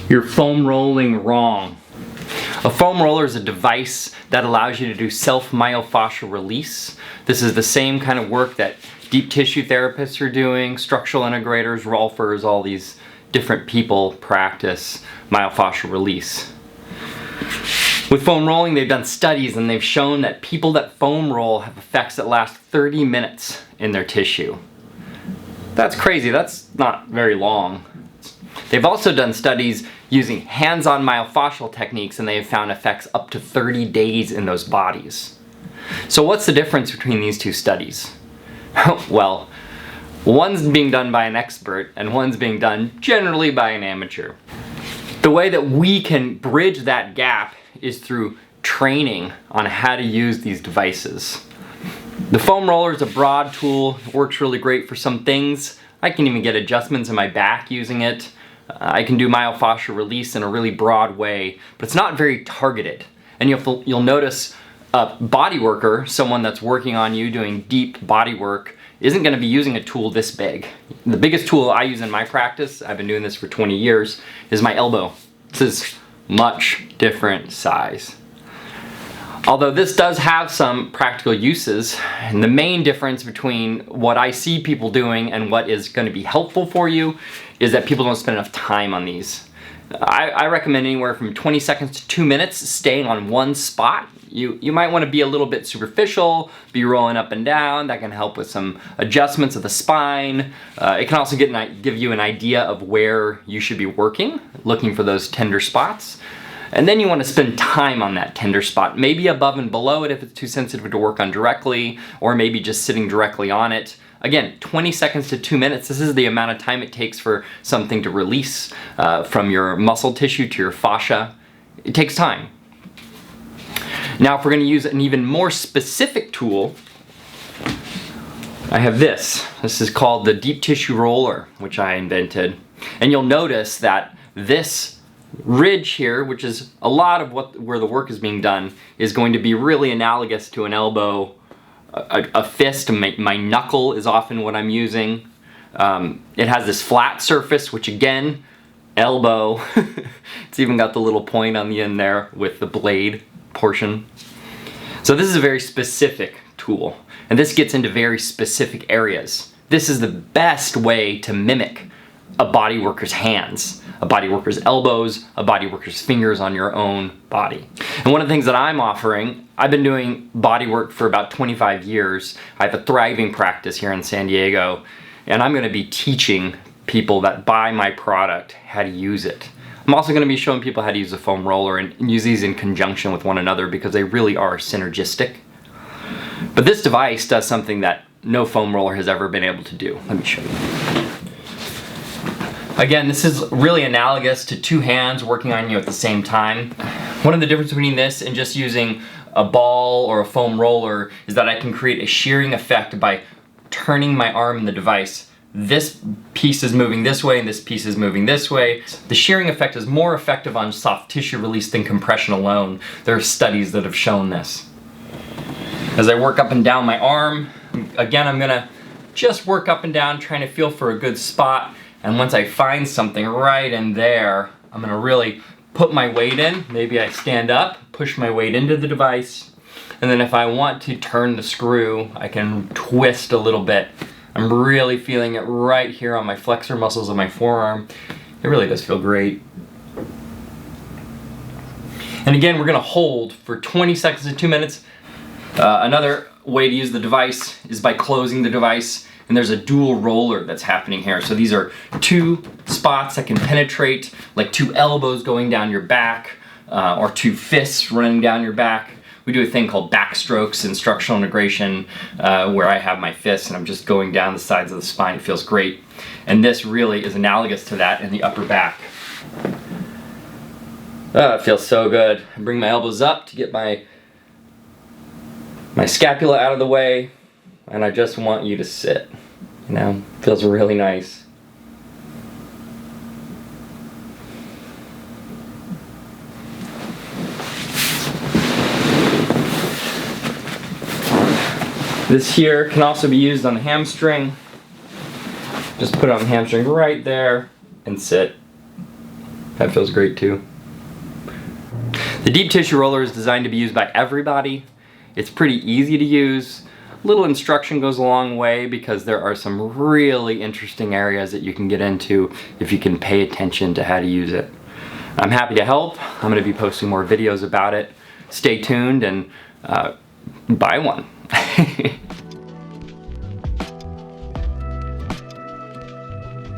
You're foam rolling wrong. A foam roller is a device that allows you to do self-myofascial release. This is the same kind of work that deep tissue therapists are doing, structural integrators, Rolfers, all these different people practice myofascial release. With foam rolling, they've done studies and they've shown that people that foam roll have effects that last 30 minutes in their tissue. That's crazy, that's not very long. They've also done studies using hands-on myofascial techniques and they have found effects up to 30 days in those bodies. So what's the difference between these two studies? Well, one's being done by an expert and one's being done generally by an amateur. The way that we can bridge that gap is through training on how to use these devices. The foam roller is a broad tool, it works really great for some things. I can even get adjustments in my back using it. I can do myofascial release in a really broad way, but it's not very targeted. And you'll notice a body worker, someone that's working on you doing deep body work, isn't going to be using a tool this big. The biggest tool I use in my practice, I've been doing this for 20 years, is my elbow. This is much different size. Although this does have some practical uses, and the main difference between what I see people doing and what is going to be helpful for you is that people don't spend enough time on these. I recommend anywhere from 20 seconds to 2 minutes staying on one spot. You might want to be a little bit superficial, be rolling up and down. That can help with some adjustments of the spine. It can also give you an idea of where you should be working, looking for those tender spots. And then you want to spend time on that tender spot, maybe above and below it if it's too sensitive to work on directly, or maybe just sitting directly on it. Again, 20 seconds to 2 minutes, this is the amount of time it takes for something to release from your muscle tissue to your fascia. It takes time. Now, if we're going to use an even more specific tool, I have this. This is called the deep tissue roller, which I invented. And you'll notice that this ridge here, which is a lot of where the work is being done, is going to be really analogous to an elbow, a fist. My knuckle is often what I'm using. It has this flat surface, which again, elbow. It's even got the little point on the end there with the blade portion. So this is a very specific tool, and this gets into very specific areas. This is the best way to mimic a body worker's hands, a body worker's elbows, a body worker's fingers on your own body. And one of the things that I'm offering, I've been doing body work for about 25 years. I have a thriving practice here in San Diego, and I'm going to be teaching people that buy my product how to use it. I'm also going to be showing people how to use a foam roller and use these in conjunction with one another because they really are synergistic. But this device does something that no foam roller has ever been able to do. Let me show you. Again, this is really analogous to two hands working on you at the same time. One of the differences between this and just using a ball or a foam roller is that I can create a shearing effect by turning my arm in the device. This piece is moving this way and this piece is moving this way. The shearing effect is more effective on soft tissue release than compression alone. There are studies that have shown this. As I work up and down my arm, again, I'm gonna just work up and down trying to feel for a good spot. And once I find something right in there, I'm gonna really put my weight in. Maybe I stand up, push my weight into the device, and then if I want to turn the screw, I can twist a little bit. I'm really feeling it right here on my flexor muscles of my forearm. It really does feel great. And again, we're gonna hold for 20 seconds to 2 minutes. Another way to use the device is by closing the device, and there's a dual roller that's happening here. So these are two spots that can penetrate, like two elbows going down your back, or two fists running down your back. We do a thing called backstrokes in structural integration, where I have my fists and I'm just going down the sides of the spine. It feels great. And this really is analogous to that in the upper back. Oh, it feels so good. I bring my elbows up to get my scapula out of the way, and I just want you to sit. You know, it feels really nice. This here can also be used on the hamstring. Just put it on the hamstring right there and sit. That feels great too. The deep tissue roller is designed to be used by everybody. It's pretty easy to use. Little instruction goes a long way because there are some really interesting areas that you can get into if you can pay attention to how to use it. I'm happy to help. I'm going to be posting more videos about it. Stay tuned and buy one.